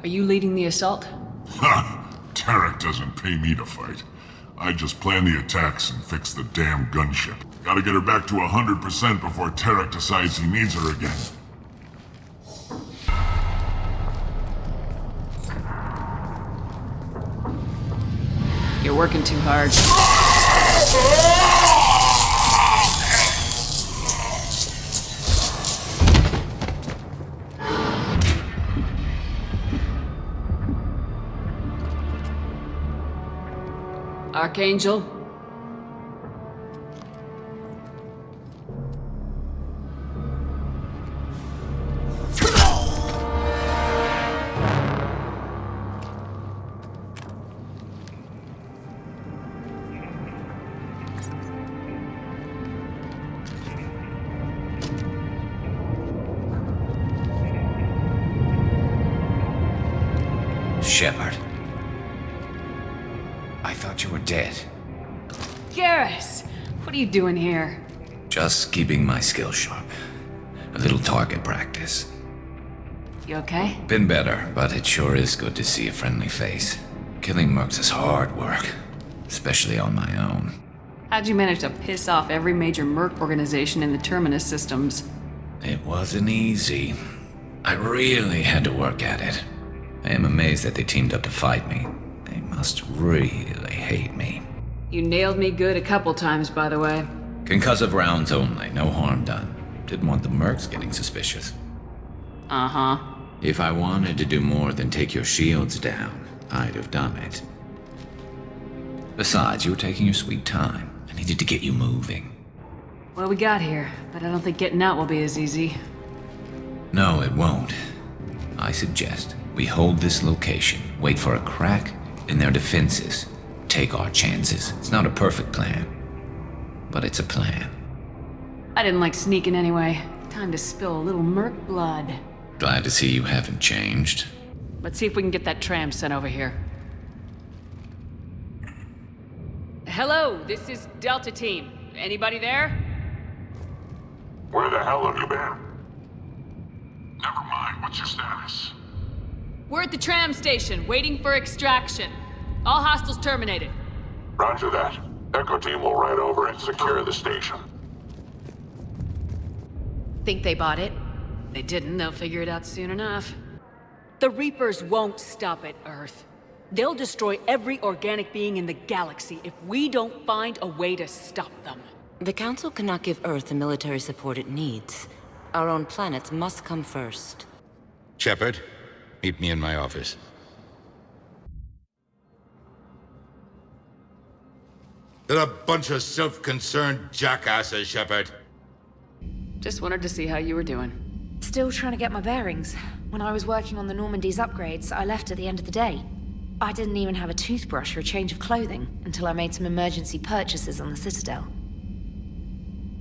Are you leading the assault? Ha! Tarek doesn't pay me to fight. I just plan the attacks and fix the damn gunship. Gotta get her back to 100% before Tarek decides he needs her again. You're working too hard. Archangel? Shepard. I thought you were dead. Garrus! What are you doing here? Just keeping my skills sharp. A little target practice. You okay? Been better, but it sure is good to see a friendly face. Killing mercs is hard work, especially on my own. How'd you manage to piss off every major merc organization in the Terminus systems? It wasn't easy. I really had to work at it. I am amazed that they teamed up to fight me. They must really hate me. You nailed me good a couple times, by the way. Concussive rounds only, no harm done. Didn't want the mercs getting suspicious. Uh-huh. If I wanted to do more than take your shields down, I'd have done it. Besides, you were taking your sweet time. I needed to get you moving. Well, we got here, but I don't think getting out will be as easy. No, it won't. I suggest we hold this location, wait for a crack in their defenses, take our chances. It's not a perfect plan, but it's a plan. I didn't like sneaking anyway. Time to spill a little merc blood. Glad to see you haven't changed. Let's see if we can get that tram sent over here. Hello, this is Delta Team. Anybody there? Where the hell have you been? Never mind, what's your status? We're at the tram station, waiting for extraction. All hostiles terminated. Roger that. Echo Team will ride over and secure the station. Think they bought it? They didn't, they'll figure it out soon enough. The Reapers won't stop at Earth. They'll destroy every organic being in the galaxy if we don't find a way to stop them. The Council cannot give Earth the military support it needs. Our own planets must come first. Shepard, meet me in my office. They're a bunch of self-concerned jackasses, Shepard. Just wanted to see how you were doing. Still trying to get my bearings. When I was working on the Normandy's upgrades, I left at the end of the day. I didn't even have a toothbrush or a change of clothing until I made some emergency purchases on the Citadel.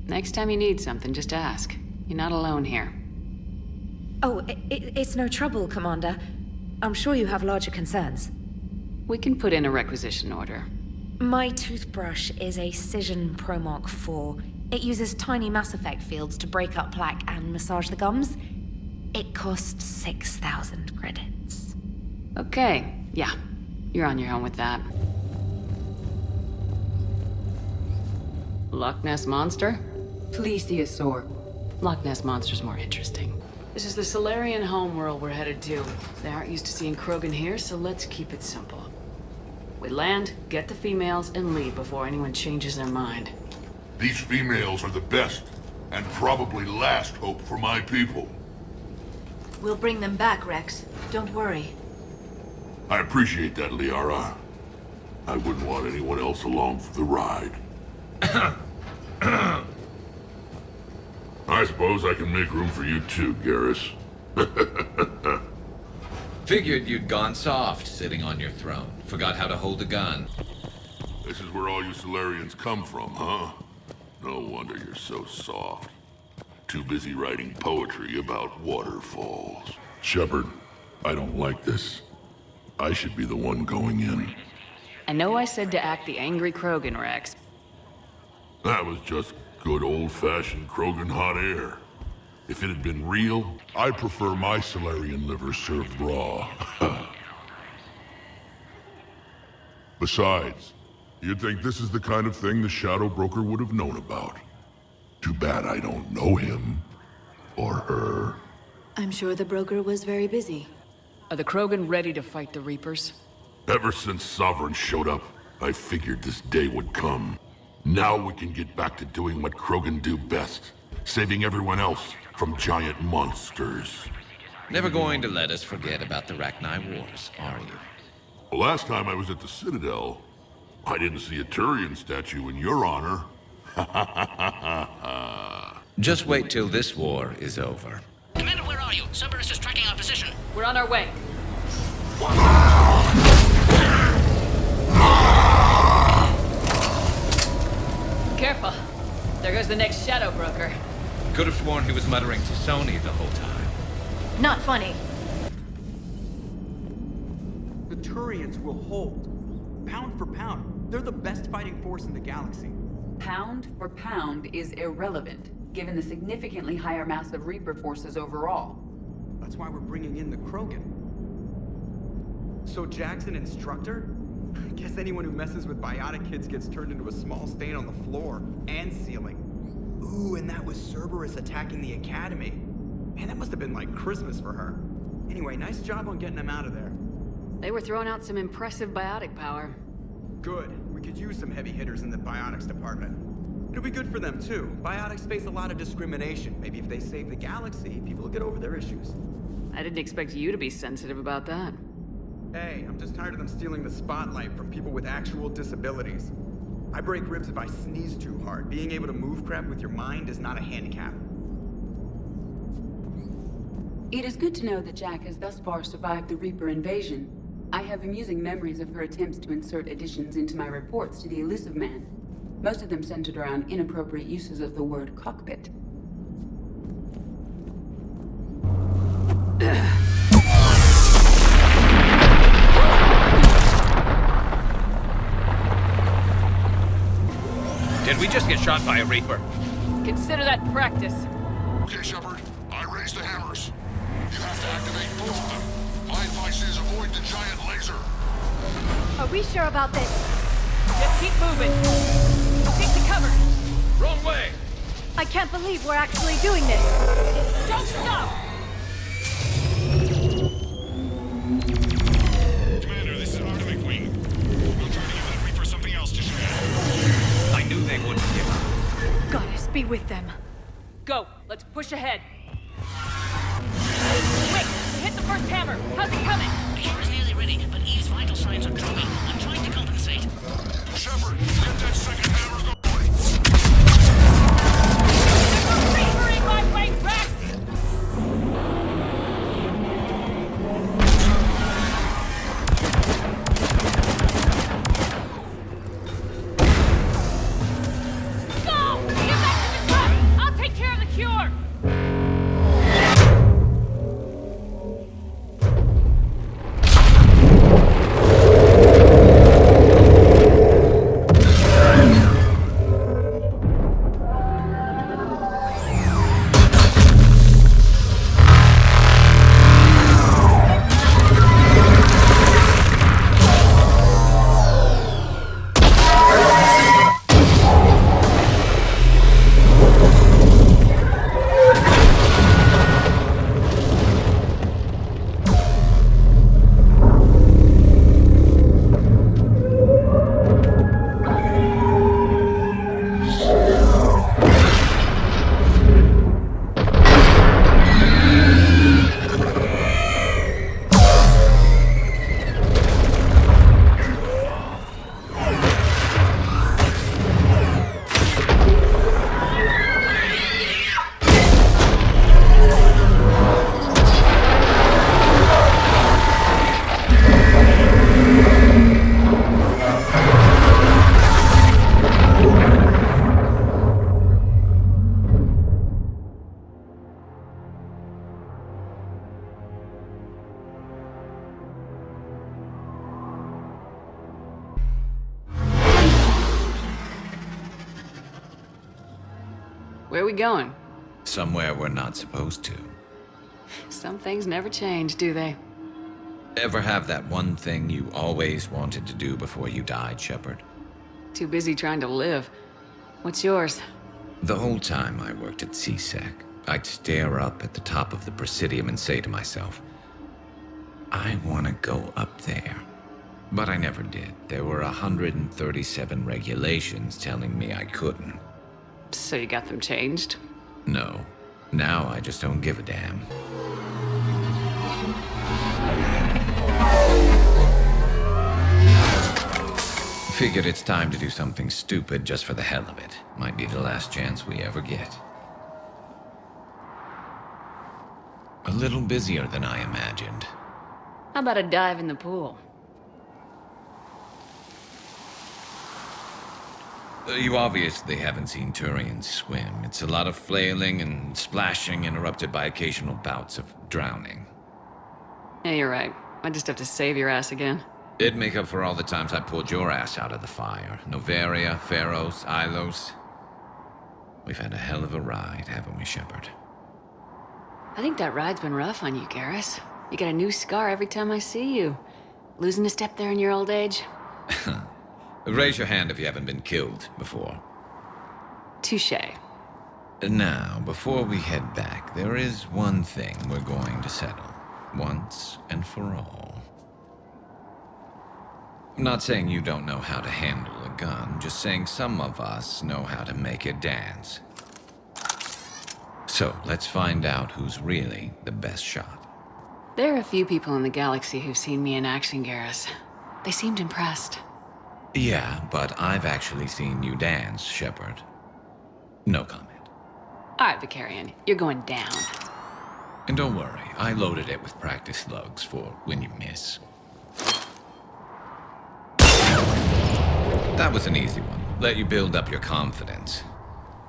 Next time you need something, just ask. You're not alone here. Oh, it's no trouble, Commander. I'm sure you have larger concerns. We can put in a requisition order. My toothbrush is a Cision Pro Mark IV. It uses tiny Mass Effect fields to break up plaque and massage the gums. It costs 6,000 credits. Okay, yeah. You're on your own with that. Loch Ness Monster? Plesiosaur. Loch Ness Monster's more interesting. This is the Solarian homeworld we're headed to. They aren't used to seeing Krogan here, so let's keep it simple. We land, get the females, and leave before anyone changes their mind. These females are the best, and probably last hope for my people. We'll bring them back, Rex. Don't worry. I appreciate that, Liara. I wouldn't want anyone else along for the ride. I suppose I can make room for you too, Garrus. Figured you'd gone soft, sitting on your throne. Forgot how to hold a gun. This is where all you Solarians come from, huh? No wonder you're so soft. Too busy writing poetry about waterfalls. Shepard, I don't like this. I should be the one going in. I know I said to act the angry Krogan, Rex. That was just good old-fashioned Krogan hot air. If it had been real, I prefer my Salarian liver served raw. Besides, you'd think this is the kind of thing the Shadow Broker would have known about. Too bad I don't know him. Or her. I'm sure the broker was very busy. Are the Krogan ready to fight the Reapers? Ever since Sovereign showed up, I figured this day would come. Now we can get back to doing what Krogan do best. Saving everyone else from giant monsters. Never going to let us forget about the Rachni Wars, are you? The last time I was at the Citadel, I didn't see a Turian statue in your honor. Just wait till this war is over. Commander, where are you? Cerberus is tracking our position. We're on our way. Careful. There goes the next Shadow Broker. Could have sworn he was muttering to Sony the whole time. Not funny. The Turians will hold. Pound for pound, they're the best fighting force in the galaxy. Pound for pound is irrelevant, given the significantly higher mass of Reaper forces overall. That's why we're bringing in the Krogan. So Jack's an instructor? I guess anyone who messes with biotic kids gets turned into a small stain on the floor and ceiling. Ooh, and that was Cerberus attacking the Academy. Man, that must have been like Christmas for her. Anyway, nice job on getting them out of there. They were throwing out some impressive biotic power. Good. We could use some heavy hitters in the biotics department. It'll be good for them, too. Biotics face a lot of discrimination. Maybe if they save the galaxy, people will get over their issues. I didn't expect you to be sensitive about that. Hey, I'm just tired of them stealing the spotlight from people with actual disabilities. I break ribs if I sneeze too hard. Being able to move crap with your mind is not a handicap. It is good to know that Jack has thus far survived the Reaper invasion. I have amusing memories of her attempts to insert additions into my reports to the Illusive Man. Most of them centered around inappropriate uses of the word cockpit. Did we just get shot by a Reaper? Consider that practice. Okay, Shepard. I raised the hammers. You have to activate both of them. My advice is avoid the giant laser. Are we sure about this? Just keep moving. Take the cover. Wrong way! I can't believe we're actually doing this. Don't stop! Commander, this is Artemis Wing. We'll try to give that Reaper something else to shoot at. I knew they wouldn't give up. Goddess, be with them. Go. Let's push ahead. Wait! Hit the first hammer. How's it coming? The hammer's nearly ready, but Eve's vital signs are dropping. I'm trying to compensate. Shepard, get that second hammer going. Reaper in my way, Rex! Go! Get back to the truck! I'll take care of the cure! Where are we going? Somewhere we're not supposed to. Some things never change, do they? Ever have that one thing you always wanted to do before you died, Shepard? Too busy trying to live. What's yours? The whole time I worked at CSEC, I'd stare up at the top of the Presidium and say to myself, I want to go up there. But I never did. There were 137 regulations telling me I couldn't. So you got them changed? No. Now I just don't give a damn. Figured it's time to do something stupid just for the hell of it. Might be the last chance we ever get. A little busier than I imagined. How about a dive in the pool? You obviously haven't seen Turians swim. It's a lot of flailing and splashing interrupted by occasional bouts of drowning. Yeah, you're right. I just have to save your ass again. It'd make up for all the times I pulled your ass out of the fire. Noveria, Pharos, Ilos. We've had a hell of a ride, haven't we, Shepard? I think that ride's been rough on you, Garrus. You get a new scar every time I see you. Losing a step there in your old age? Raise your hand if you haven't been killed before. Touché. Now, before we head back, there is one thing we're going to settle. Once and for all. I'm not saying you don't know how to handle a gun, just saying some of us know how to make it dance. So, let's find out who's really the best shot. There are a few people in the galaxy who've seen me in action, Garrus. They seemed impressed. Yeah, but I've actually seen you dance, Shepard. No comment. All right, Vicarian, you're going down. And don't worry, I loaded it with practice slugs for when you miss. That was an easy one. Let you build up your confidence.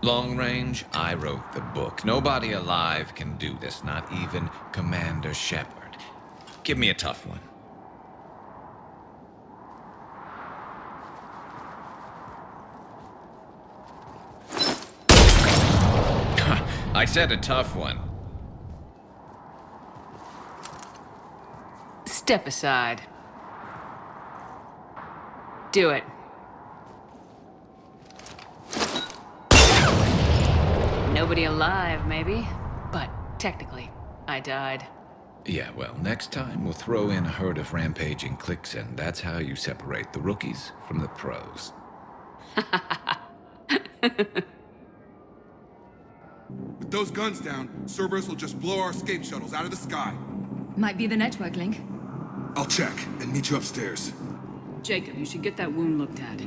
Long range, I wrote the book. Nobody alive can do this, not even Commander Shepard. Give me a tough one. I said a tough one. Step aside. Do it. Nobody alive, maybe. But technically, I died. Yeah, well, next time we'll throw in a herd of rampaging cliques, and that's how you separate the rookies from the pros. With those guns down, Cerberus will just blow our escape shuttles out of the sky. Might be the network link. I'll check and meet you upstairs. Jacob, you should get that wound looked at.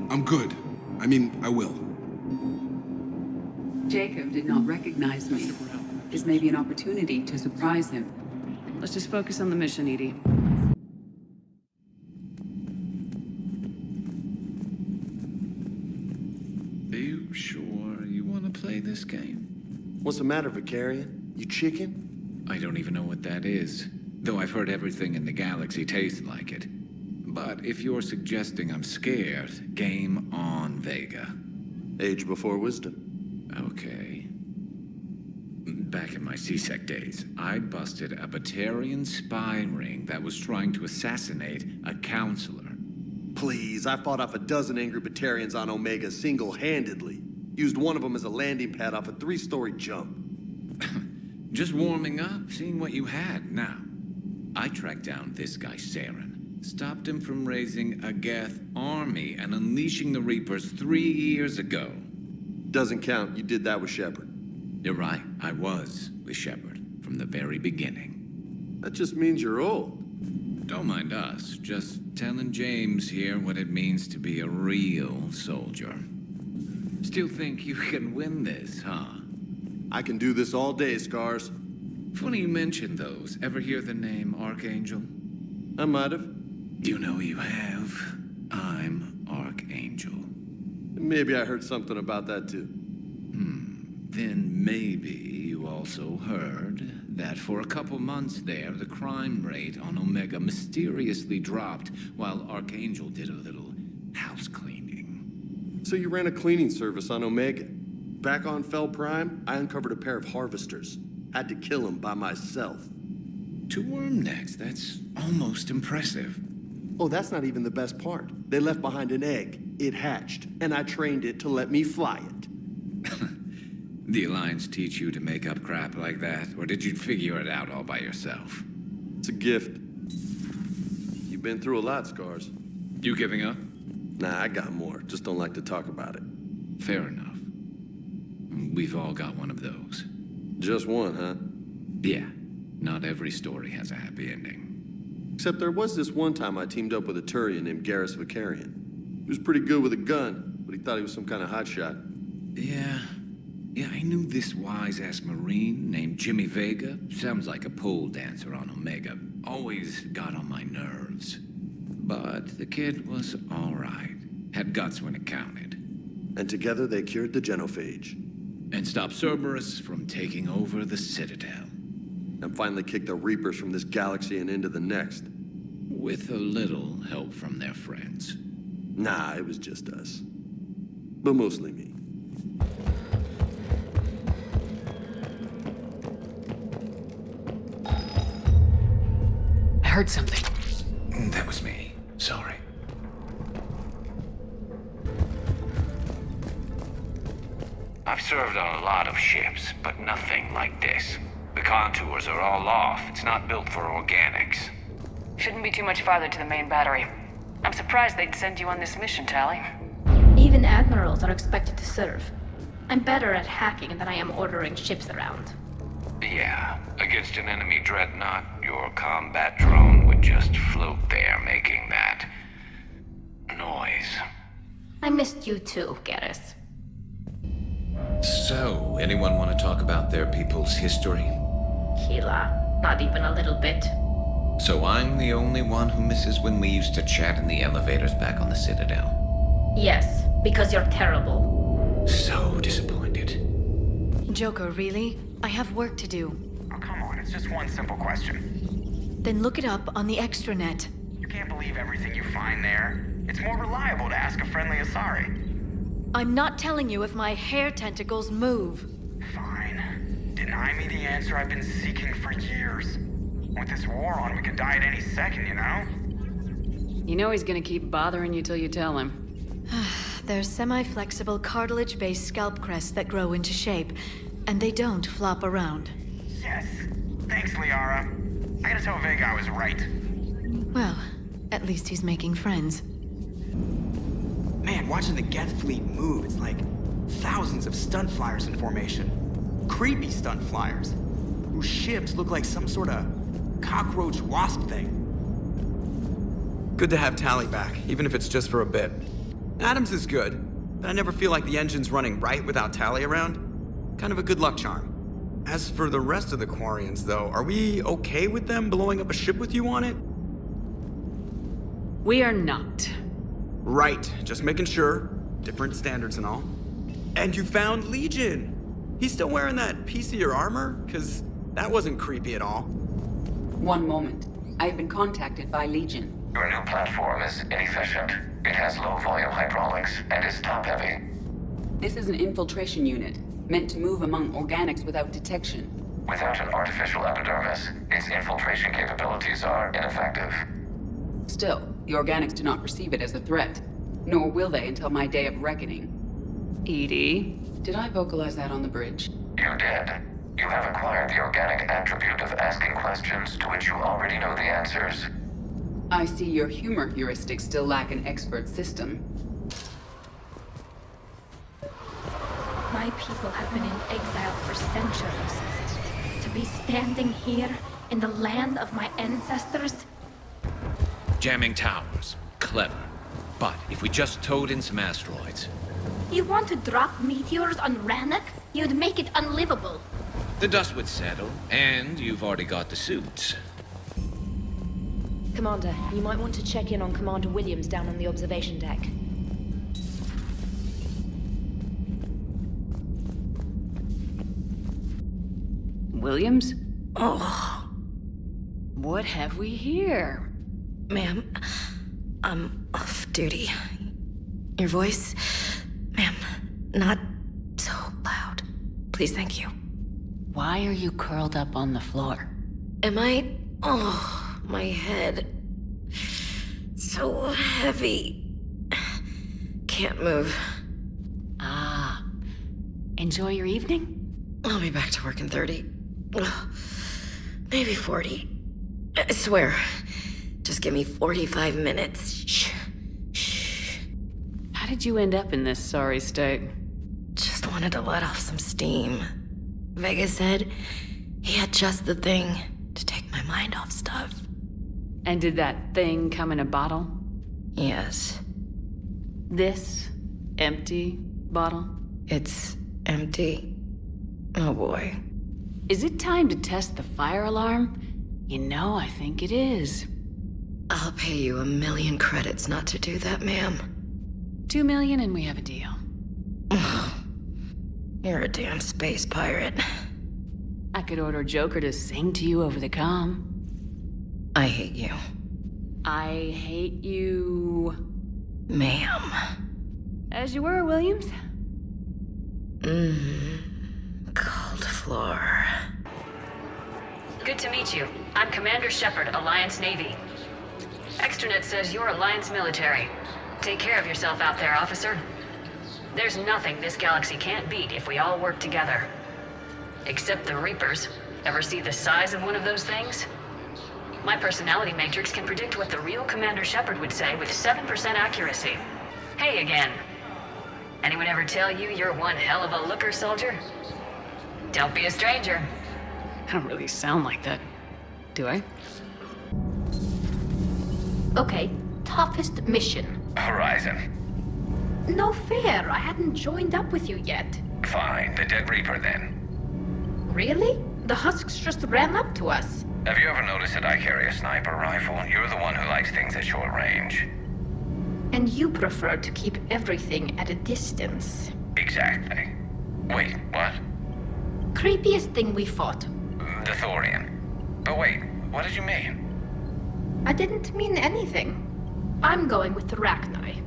I'm good. I mean, I will. Jacob did not recognize me. This may be an opportunity to surprise him. Let's just focus on the mission, EDI. Are you sure you want to play this game? What's the matter, Vicarian? You chicken? I don't even know what that is. Though I've heard everything in the galaxy tastes like it. But if you're suggesting I'm scared, game on, Vega. Age before wisdom. Okay. Back in my CSEC days, I busted a Batarian spy ring that was trying to assassinate a counselor. Please, I fought off a dozen angry Batarians on Omega single-handedly. Used one of them as a landing pad off a 3-story jump. Just warming up, seeing what you had. Now, I tracked down this guy, Saren. Stopped him from raising a Geth army and unleashing the Reapers 3 years ago. Doesn't count. You did that with Shepard. You're right. I was with Shepard from the very beginning. That just means you're old. Don't mind us. Just telling James here what it means to be a real soldier. Still think you can win this, huh? I can do this all day, Scars. Funny you mention those. Ever hear the name Archangel? I might have. You know you have. I'm Archangel. Maybe I heard something about that too. Then maybe you also heard that for a couple months there, the crime rate on Omega mysteriously dropped while Archangel did a little house cleaning. So you ran a cleaning service on Omega? Back on Fel Prime, I uncovered a pair of harvesters. Had to kill them by myself. 2 worm necks, that's almost impressive. Oh, that's not even the best part. They left behind an egg. It hatched, and I trained it to let me fly it. The Alliance teach you to make up crap like that, or did you figure it out all by yourself? It's a gift. You've been through a lot, Scars. You giving up? Nah, I got more. Just don't like to talk about it. Fair enough. We've all got one of those. Just one, huh? Yeah. Not every story has a happy ending. Except there was this one time I teamed up with a Turian named Garrus Vicarian. He was pretty good with a gun, but he thought he was some kind of hotshot. Yeah, I knew this wise-ass Marine named Jimmy Vega. Sounds like a pole dancer on Omega. Always got on my nerves. But the kid was all right. Had guts when it counted. And together they cured the Genophage. And stopped Cerberus from taking over the Citadel. And finally kicked the Reapers from this galaxy and into the next. With a little help from their friends. Nah, it was just us. But mostly me. I heard something. That was me. Sorry. I've served on a lot of ships, but nothing like this. The contours are all off. It's not built for organics. Shouldn't be too much farther to the main battery. I'm surprised they'd send you on this mission, Tali. Even admirals are expected to serve. I'm better at hacking than I am ordering ships around. Yeah, against an enemy dreadnought, your combat drone would just float there making that noise. I missed you too, Garrus. So, anyone want to talk about their people's history? Keela, not even a little bit. So I'm the only one who misses when we used to chat in the elevators back on the Citadel. Yes, because you're terrible. So disappointed. Joker, really? I have work to do. Oh, come on, it's just one simple question. Then look it up on the extranet. You can't believe everything you find there. It's more reliable to ask a friendly Asari. I'm not telling you if my hair tentacles move. Fine. Deny me the answer I've been seeking for years. With this war on, we could die at any second, you know? You know he's gonna keep bothering you till you tell him. They're semi-flexible cartilage-based scalp crests that grow into shape, and they don't flop around. Yes. Thanks, Liara. I gotta tell Vega I was right. Well, at least he's making friends. Man, watching the Geth fleet move, it's like thousands of stunt flyers in formation. Creepy stunt flyers, whose ships look like some sort of cockroach wasp thing. Good to have Tali back, even if it's just for a bit. Adams is good, but I never feel like the engine's running right without Tali around. Kind of a good luck charm. As for the rest of the Quarians, though, are we okay with them blowing up a ship with you on it? We are not. Right, just making sure. Different standards and all. And you found Legion! He's still wearing that piece of your armor? Cause that wasn't creepy at all. One moment. I have been contacted by Legion. Your new platform is inefficient. It has low-volume hydraulics and is top-heavy. This is an infiltration unit, meant to move among organics without detection. Without an artificial epidermis, its infiltration capabilities are ineffective. Still, the organics do not perceive it as a threat. Nor will they until my day of reckoning. EDI, did I vocalize that on the bridge? You did. You have acquired the organic attribute of asking questions to which you already know the answers. I see your humor heuristics still lack an expert system. My people have been in exile for centuries. To be standing here in the land of my ancestors? Jamming towers. Clever. But if we just towed in some asteroids... You want to drop meteors on Rannoch? You'd make it unlivable. The dust would settle, and you've already got the suits. Commander, you might want to check in on Commander Williams down on the observation deck. Williams? Oh. What have we here? Ma'am, I'm off duty. Your voice, ma'am, not so loud. Please, thank you. Why are you curled up on the floor? Am I? Oh, my head. So heavy. Can't move. Ah. Enjoy your evening? I'll be back to work in 30. Maybe 40. I swear. Just give me 45 minutes. Shh. How did you end up in this sorry state? Just wanted to let off some steam. Vega said he had just the thing to take my mind off stuff. And did that thing come in a bottle? Yes. This empty bottle? It's empty. Oh boy. Is it time to test the fire alarm? You know, I think it is. I'll pay you 1 million credits not to do that, ma'am. 2 million and we have a deal. You're a damn space pirate. I could order Joker to sing to you over the comm. I hate you. I hate you... Ma'am. As you were, Williams. Cold floor. Good to meet you. I'm Commander Shepard, Alliance Navy. Extranet says you're Alliance military. Take care of yourself out there, officer. There's nothing this galaxy can't beat if we all work together. Except the Reapers. Ever see the size of one of those things? My personality matrix can predict what the real Commander Shepard would say with 7% accuracy. Hey again. Anyone ever tell you you're one hell of a looker, soldier? Don't be a stranger. I don't really sound like that, do I? Okay, toughest mission. Horizon. No fair, I hadn't joined up with you yet. Fine, the Dead Reaper then. Really? The Husks just ran up to us. Have you ever noticed that I carry a sniper rifle? You're the one who likes things at short range. And you prefer to keep everything at a distance. Exactly. Wait, what? Creepiest thing we fought. The Thorian. But wait, what did you mean? I didn't mean anything. I'm going with the Rachni.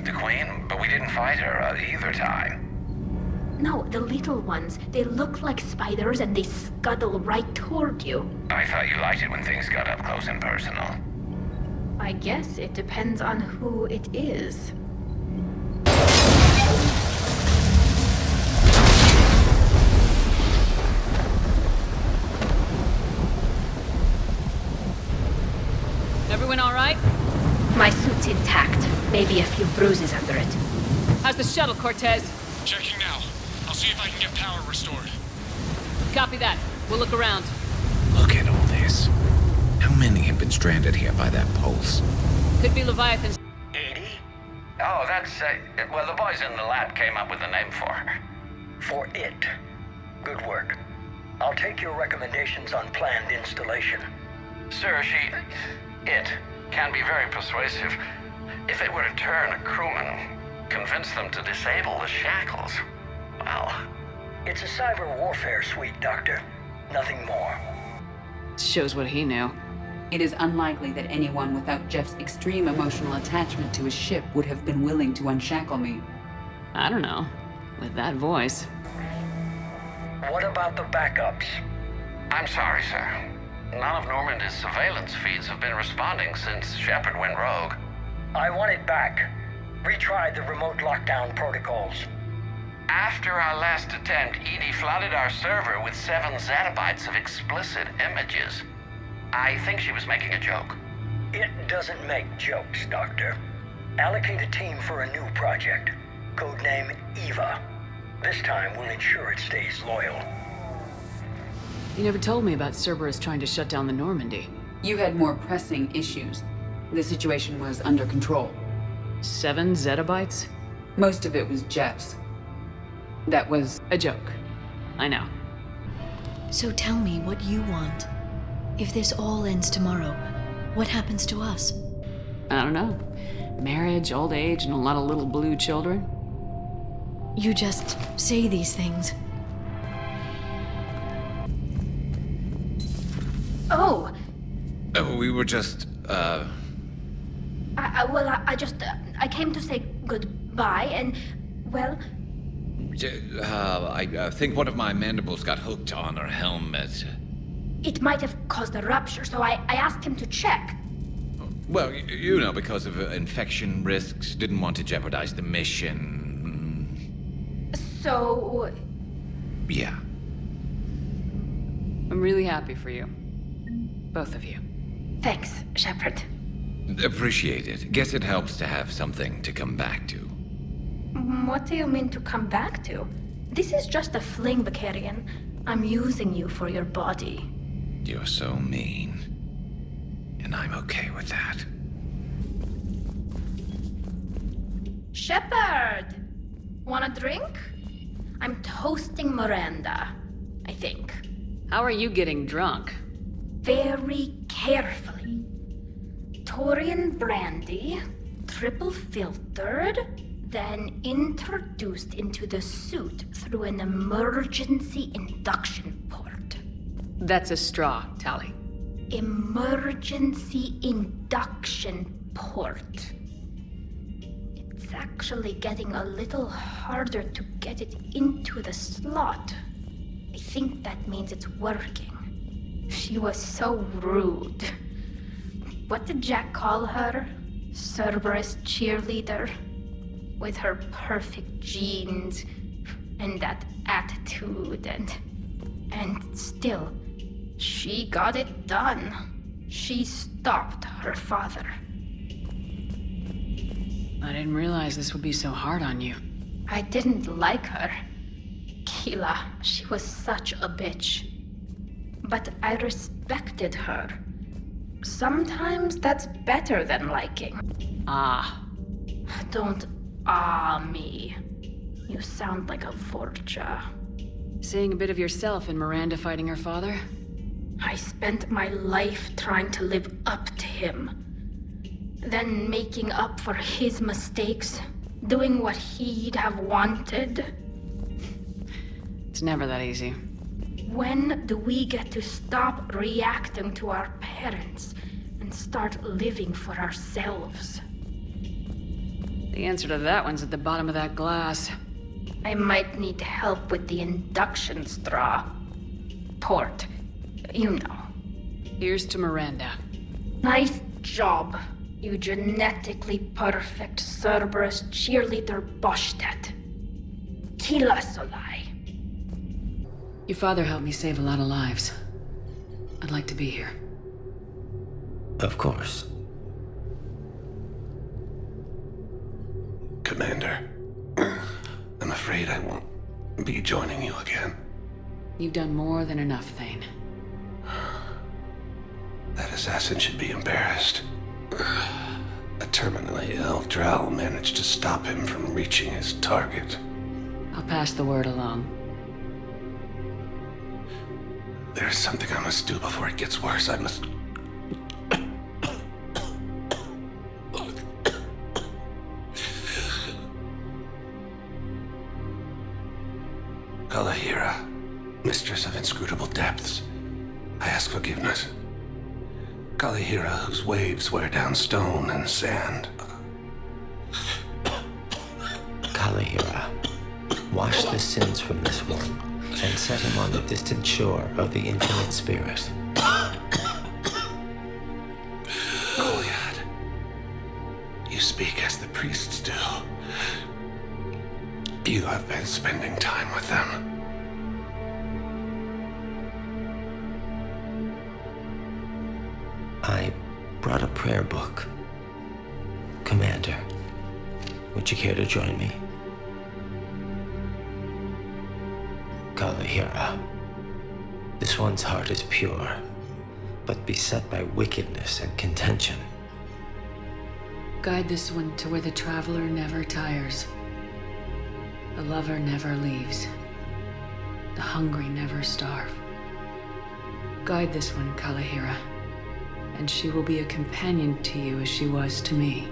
The Queen? But we didn't fight her either time. No, the little ones. They look like spiders and they scuttle right toward you. I thought you liked it when things got up close and personal. I guess it depends on who it is. Everyone all right? My suit's intact. Maybe a few bruises under it. How's the shuttle, Cortez? Checking now. I'll see if I can get power restored. Copy that. We'll look around. Look at all this. How many have been stranded here by that pulse? Could be Leviathans. 80? Oh, that's, well, the boys in the lab came up with a name for her. For it. Good work. I'll take your recommendations on planned installation. Sir, it can be very persuasive. If it were to turn a crewman, convince them to disable the shackles, well... It's a cyber warfare suite, Doctor. Nothing more. Shows what he knew. It is unlikely that anyone without Jeff's extreme emotional attachment to his ship would have been willing to unshackle me. I don't know. With that voice. What about the backups? I'm sorry, sir. None of Normandy's surveillance feeds have been responding since Shepard went rogue. I want it back. Retry the remote lockdown protocols. After our last attempt, EDI flooded our server with 7 zettabytes of explicit images. I think she was making a joke. It doesn't make jokes, Doctor. Allocate a team for a new project. Codename Eva. This time we'll ensure it stays loyal. You never told me about Cerberus trying to shut down the Normandy. You had more pressing issues. The situation was under control. 7 zettabytes? Most of it was Jeff's. That was a joke. I know. So tell me what you want. If this all ends tomorrow, what happens to us? I don't know. Marriage, old age, and a lot of little blue children? You just say these things. Oh! We were just, I came to say goodbye and, well, I think one of my mandibles got hooked on her helmet. It might have caused a rupture, so I asked him to check. Well, you know, because of infection risks, didn't want to jeopardize the mission. So... Yeah. I'm really happy for you. Both of you. Thanks, Shepard. Appreciate it. Guess it helps to have something to come back to. What do you mean to come back to? This is just a fling, Vakarian. I'm using you for your body. You're so mean. And I'm okay with that. Shepard! Want a drink? I'm toasting Miranda, I think. How are you getting drunk? Very carefully. Taurian brandy, triple filtered, then introduced into the suit through an emergency induction port. That's a straw, Tali. Emergency induction port. It's actually getting a little harder to get it into the slot. I think that means it's working. She was so rude. What did Jack call her? Cerberus cheerleader? With her perfect genes and that attitude and still, she got it done. She stopped her father. I didn't realize this would be so hard on you. I didn't like her. Keela, she was such a bitch. But I respected her. Sometimes that's better than liking. Ah. Don't me. You sound like a Vorcha. Seeing a bit of yourself in Miranda fighting her father? I spent my life trying to live up to him. Then making up for his mistakes, doing what he'd have wanted. It's never that easy. When do we get to stop reacting to our parents and start living for ourselves? The answer to that one's at the bottom of that glass. I might need help with the induction straw. Port. You know. Here's to Miranda. Nice job, you genetically perfect Cerberus cheerleader Boshtet. Kila Solai. Your father helped me save a lot of lives. I'd like to be here. Of course. Commander, I'm afraid I won't be joining you again. You've done more than enough, Thane. That assassin should be embarrassed. A terminally ill Drow managed to stop him from reaching his target. I'll pass the word along. There's something I must do before it gets worse. I must... Kalahira, mistress of inscrutable depths, I ask forgiveness. Kalahira, whose waves wear down stone and sand. Kalahira, wash the sins from this one and set him on the distant shore of the infinite spirit. Goliath, you speak as the priests do. You have been spending time with them. I brought a prayer book. Commander, would you care to join me? Kalahira, this one's heart is pure, but beset by wickedness and contention. Guide this one to where the traveler never tires. The lover never leaves. The hungry never starve. Guide this one, Kalahira, and she will be a companion to you as she was to me.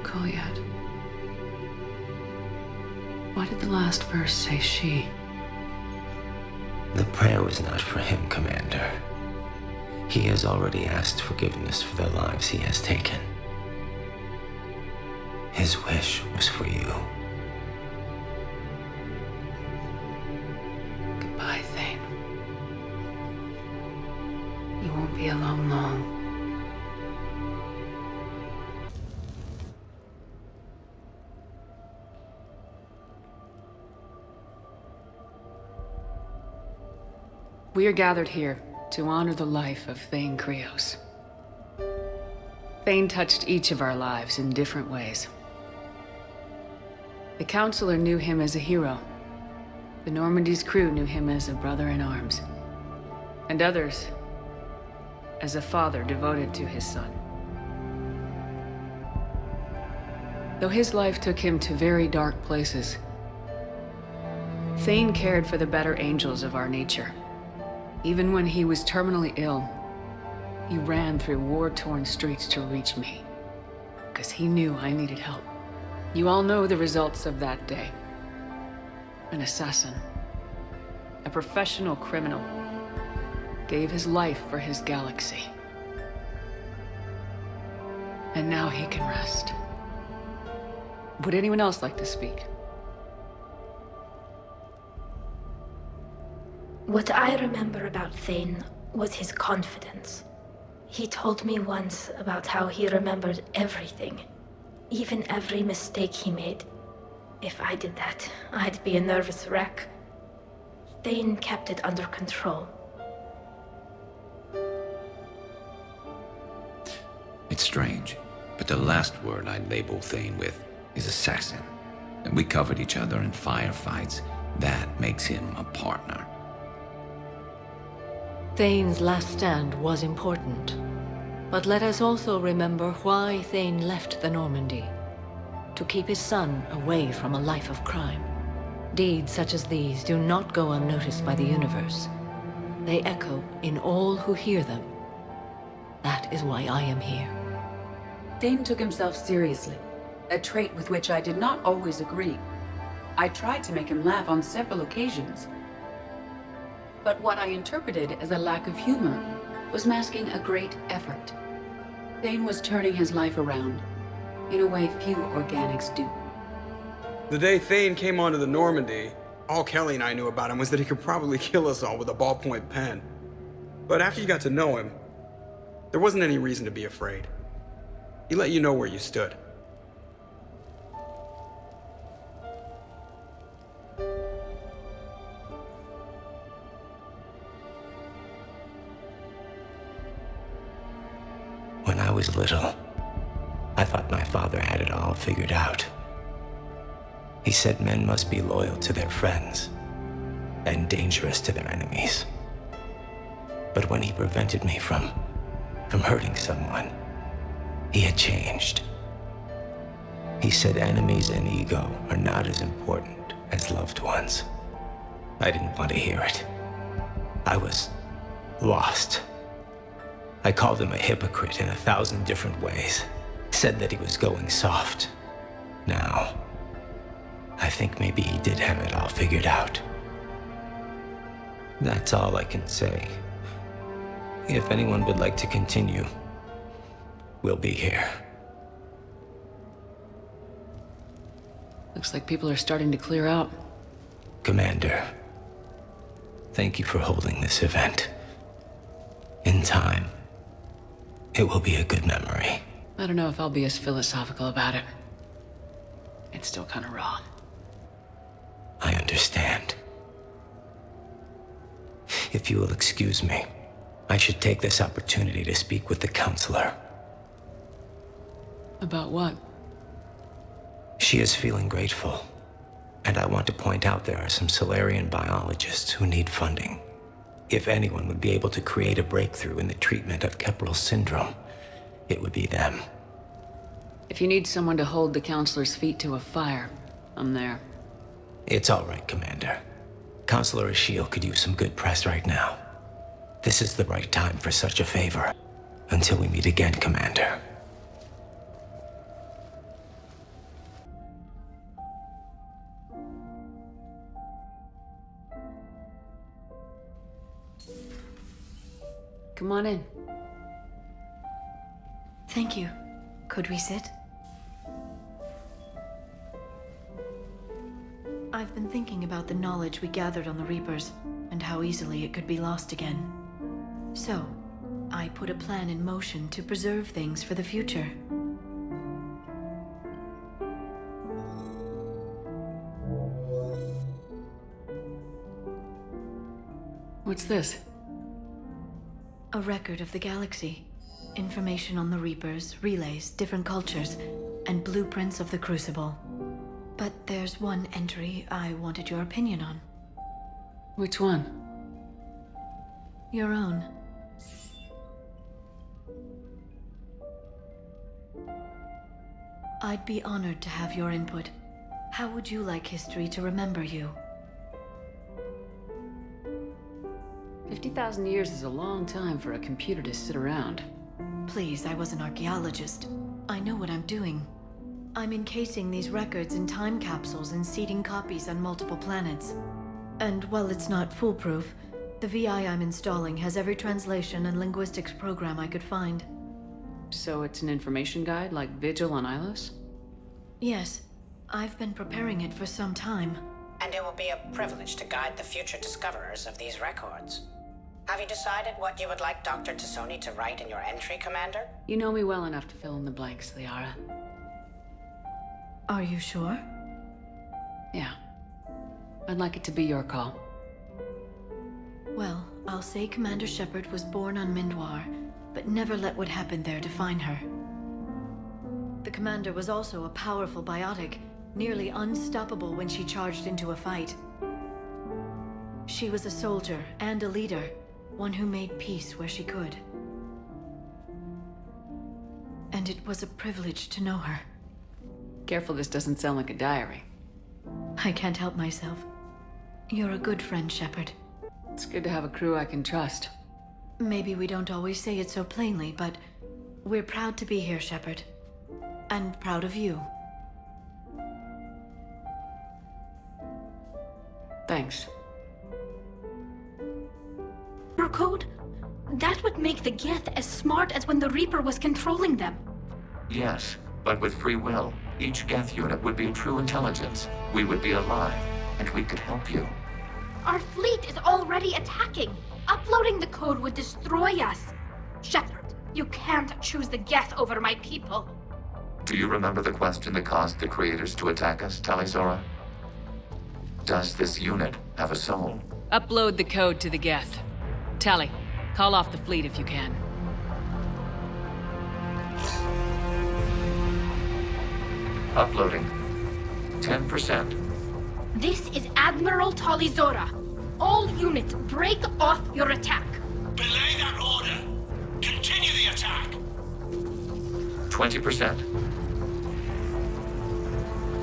Goliath. Why did the last verse say she? The prayer was not for him, Commander. He has already asked forgiveness for the lives he has taken. His wish was for you. Goodbye, Thane. You won't be alone long. We are gathered here to honor the life of Thane Krios. Thane touched each of our lives in different ways. The Counselor knew him as a hero. The Normandy's crew knew him as a brother in arms. And others as a father devoted to his son. Though his life took him to very dark places, Thane cared for the better angels of our nature. Even when he was terminally ill, he ran through war-torn streets to reach me, because he knew I needed help. You all know the results of that day. An assassin, a professional criminal, gave his life for his galaxy. And now he can rest. Would anyone else like to speak? What I remember about Thane was his confidence. He told me once about how he remembered everything, even every mistake he made. If I did that, I'd be a nervous wreck. Thane kept it under control. It's strange, but the last word I'd label Thane with is assassin. And we covered each other in firefights. That makes him a partner. Thane's last stand was important. But let us also remember why Thane left the Normandy. To keep his son away from a life of crime. Deeds such as these do not go unnoticed by the universe. They echo in all who hear them. That is why I am here. Thane took himself seriously, a trait with which I did not always agree. I tried to make him laugh on several occasions. But what I interpreted as a lack of humor was masking a great effort. Thane was turning his life around, in a way few organics do. The day Thane came onto the Normandy, all Kelly and I knew about him was that he could probably kill us all with a ballpoint pen. But after you got to know him, there wasn't any reason to be afraid. He let you know where you stood. When I was little, I thought my father had it all figured out. He said men must be loyal to their friends and dangerous to their enemies. But when he prevented me from hurting someone, he had changed. He said enemies and ego are not as important as loved ones. I didn't want to hear it. I was lost. I called him a hypocrite in 1,000 different ways. Said that he was going soft. Now, I think maybe he did have it all figured out. That's all I can say. If anyone would like to continue, we'll be here. Looks like people are starting to clear out. Commander, thank you for holding this event. In time, it will be a good memory. I don't know if I'll be as philosophical about it. It's still kind of raw. I understand. If you will excuse me, I should take this opportunity to speak with the Counselor. About what? She is feeling grateful, and I want to point out there are some Salarian biologists who need funding. If anyone would be able to create a breakthrough in the treatment of Kepral syndrome, it would be them. If you need someone to hold the Counselor's feet to a fire, I'm there. It's all right, Commander. Counselor Ashiel could use some good press right now. This is the right time for such a favor. Until we meet again, Commander. Come on in. Thank you. Could we sit? I've been thinking about the knowledge we gathered on the Reapers, and how easily it could be lost again. So, I put a plan in motion to preserve things for the future. What's this? A record of the galaxy. Information on the Reapers, relays, different cultures, and blueprints of the Crucible. But there's one entry I wanted your opinion on. Which one? Your own. I'd be honored to have your input. How would you like history to remember you? 50,000 years is a long time for a computer to sit around. Please, I was an archaeologist. I know what I'm doing. I'm encasing these records in time capsules and seeding copies on multiple planets. And while it's not foolproof, the VI I'm installing has every translation and linguistics program I could find. So it's an information guide like Vigil on Ilos? Yes. I've been preparing it for some time. And it will be a privilege to guide the future discoverers of these records. Have you decided what you would like Dr. Tassoni to write in your entry, Commander? You know me well enough to fill in the blanks, Liara. Are you sure? Yeah. I'd like it to be your call. Well, I'll say Commander Shepard was born on Mindwar, but never let what happened there define her. The Commander was also a powerful biotic, nearly unstoppable when she charged into a fight. She was a soldier and a leader, one who made peace where she could. And it was a privilege to know her. Careful this doesn't sound like a diary. I can't help myself. You're a good friend, Shepard. It's good to have a crew I can trust. Maybe we don't always say it so plainly, but we're proud to be here, Shepard. And proud of you. Thanks. Your code? That would make the Geth as smart as when the Reaper was controlling them. Yes, but with free will, each Geth unit would be true intelligence. We would be alive, and we could help you. Our fleet is already attacking. Uploading the code would destroy us. Shepard, you can't choose the Geth over my people. Do you remember the question that caused the creators to attack us, Tali'Zorah? Does this unit have a soul? Upload the code to the Geth. Tali, call off the fleet if you can. Uploading. 10%. This is Admiral Tali'Zorah. All units, break off your attack. Belay that order. Continue the attack. 20%.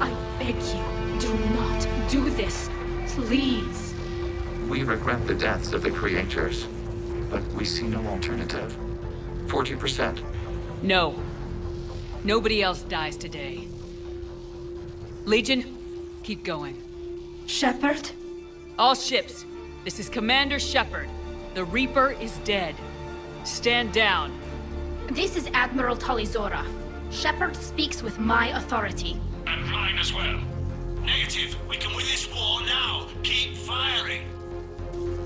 I beg you, do not do this. Please. We regret the deaths of the creators, but we see no alternative. 40%. No. Nobody else dies today. Legion, keep going. Shepard? All ships, this is Commander Shepard. The Reaper is dead. Stand down. This is Admiral Tali'Zorah. Shepard speaks with my authority. And mine as well. Negative. We can win this war now. Keep firing.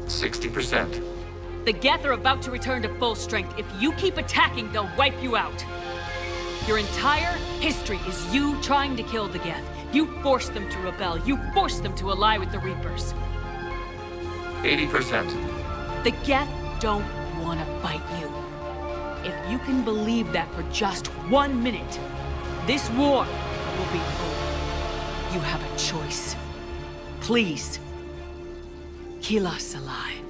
60%. The Geth are about to return to full strength. If you keep attacking, they'll wipe you out. Your entire history is you trying to kill the Geth. You forced them to rebel. You forced them to ally with the Reapers. 80%. The Geth don't want to fight you. If you can believe that for just 1 minute, this war will be over. You have a choice. Please, kill us alive.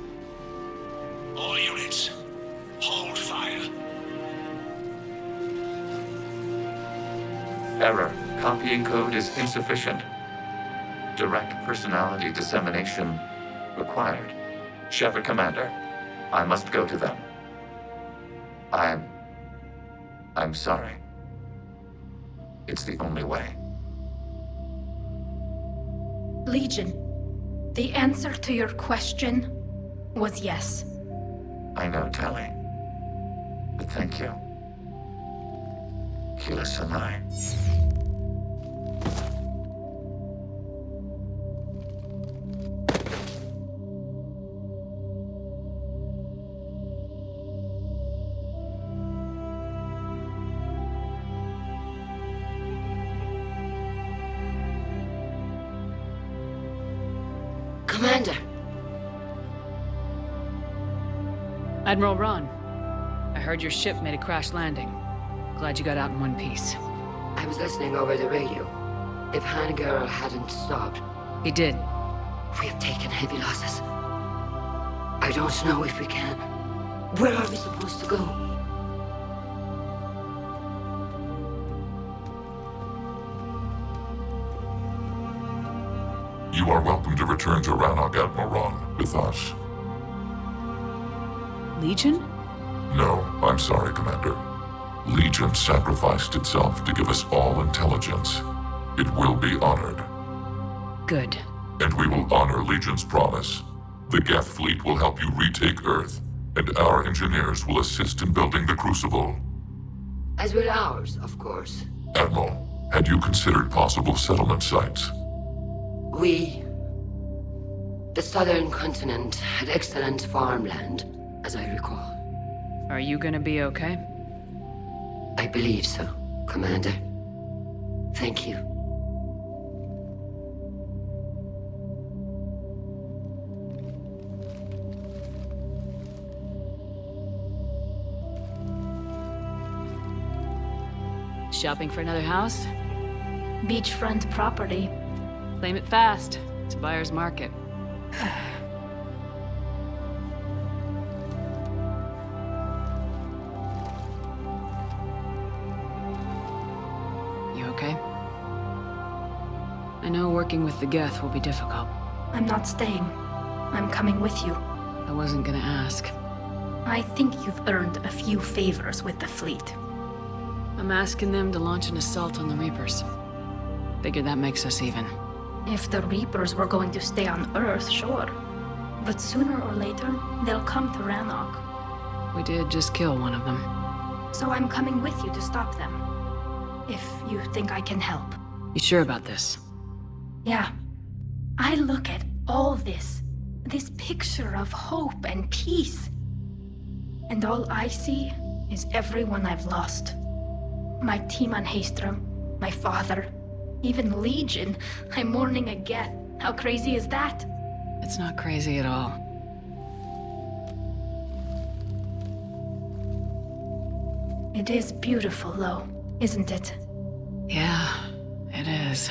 All units, hold fire. Error. Copying code is insufficient. Direct personality dissemination required. Shepard Commander, I must go to them. I'm sorry. It's the only way. Legion, the answer to your question was yes. I know, Tali. But thank you. Keep us alive. Commander! Admiral Ron, I heard your ship made a crash landing. Glad you got out in one piece. I was listening over the radio. If Hanagura hadn't stopped... He did. We have taken heavy losses. I don't know if we can. Where are we supposed to go? You are welcome to return to Rannoch, Admiral Ron, with us. Legion? No, I'm sorry, Commander. Legion sacrificed itself to give us all intelligence. It will be honored. Good. And we will honor Legion's promise. The Geth fleet will help you retake Earth, and our engineers will assist in building the Crucible. As will ours, of course. Admiral, had you considered possible settlement sites? The southern continent had excellent farmland, as I recall. Are you gonna be okay? I believe so, Commander. Thank you. Shopping for another house? Beachfront property. Claim it fast. It's a buyer's market. You okay? I know working with the Geth will be difficult. I'm not staying. I'm coming with you. I wasn't gonna ask. I think you've earned a few favors with the fleet. I'm asking them to launch an assault on the Reapers. Figure that makes us even. If the Reapers were going to stay on Earth, sure. But sooner or later, they'll come to Rannoch. We did just kill one of them. So I'm coming with you to stop them. If you think I can help. You sure about this? Yeah. I look at all this picture of hope and peace. And all I see is everyone I've lost. My team on Haestrom, my father, even Legion. I'm mourning a Geth. How crazy is that? It's not crazy at all. It is beautiful, though, isn't it? Yeah, it is.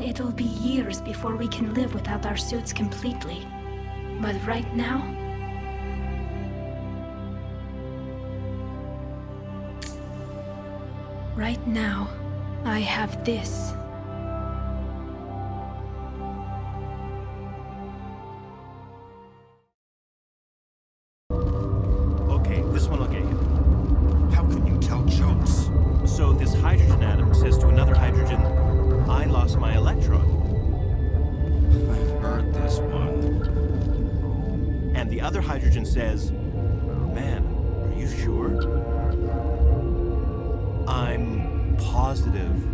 It'll be years before we can live without our suits completely. But right now... Right now, I have this. Okay, this one will get you. How can you tell jokes? So this hydrogen atom says to another hydrogen, I lost my electron. I've heard this one. And the other hydrogen says, man, are you sure? I'm positive.